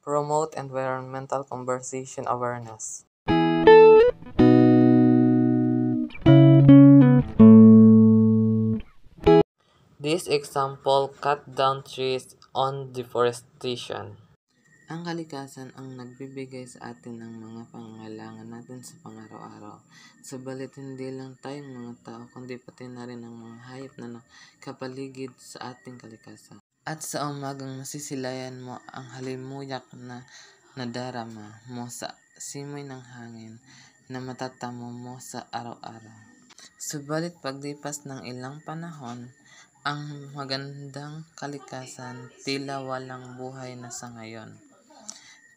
promote environmental conservation awareness. This example cut down trees on deforestation. Ang kalikasan ang nagbibigay sa atin ng mga pangangailangan natin sa pang-araw-araw. Subalit hindi lang tayong mga tao kundi pati na rin ang mga hayop na nakapaligid sa ating kalikasan. At sa umagang masisilayan mo ang halimuyak na nadarama mo sa simoy ng hangin na matatamo mo sa araw-araw. Subalit paglipas ng ilang panahon, ang magandang kalikasan tila walang buhay na sa ngayon.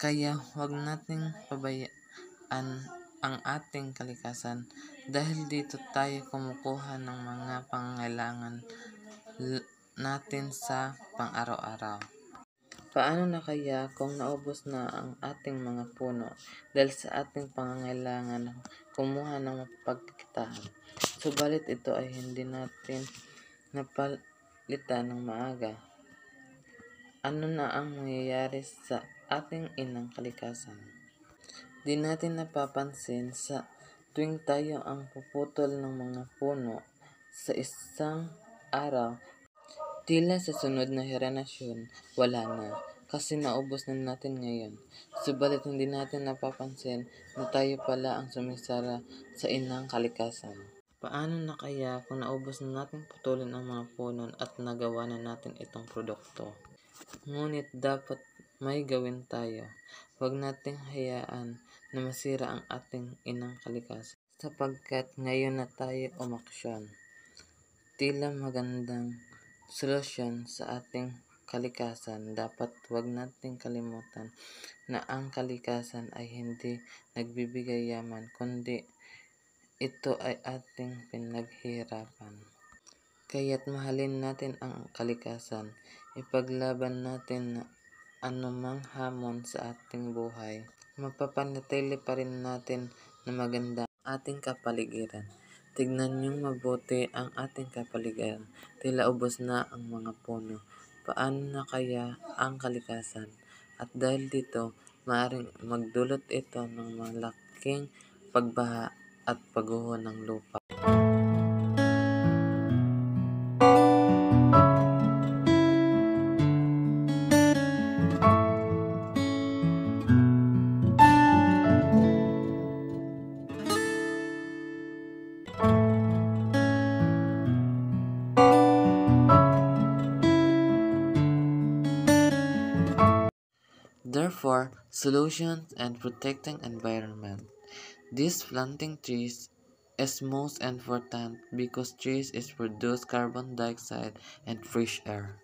Kaya huwag nating pabayaan ang ating kalikasan dahil dito tayo kumukuha ng mga pangangailangan natin sa pang-araw-araw. Paano na kaya kung naubos na ang ating mga puno dahil sa ating pangangailangan kumuha ng mapagkakitaan? Subalit ito ay hindi natin napalitan ng maaga. Ano na ang mangyayari sa ating inang kalikasan? Di natin napapansin sa tuwing tayo ang puputol ng mga puno sa isang araw, tila sa sunod na henerasyon wala na kasi naubos na natin ngayon. Subalit hindi natin napapansin na tayo pala ang sumisara sa inang kalikasan. Paano na kaya kung naubos na nating putulin ang mga puno at nagawa na natin itong produkto? Ngunit dapat may gawin tayo. Huwag nating hayaan na masira ang ating inang kalikasan. Sapagkat ngayon na tayo umaksyon. Tila magandang solusyon sa ating kalikasan. Dapat huwag nating kalimutan na ang kalikasan ay hindi nagbibigay yaman, kundi ito ay ating pinaghihirapan. Kaya't mahalin natin ang kalikasan, ipaglaban natin na anumang hamon sa ating buhay. Mapapanatili pa rin natin na maganda ang ating kapaligiran. Tignan niyong mabuti ang ating kapaligiran. Tila ubos na ang mga puno. Paano na kaya ang kalikasan? At dahil dito, maaaring magdulot ito ng malaking pagbaha at pagguho ng lupa. Therefore, solutions and protecting environment. This planting trees is most important because trees produce carbon dioxide and fresh air.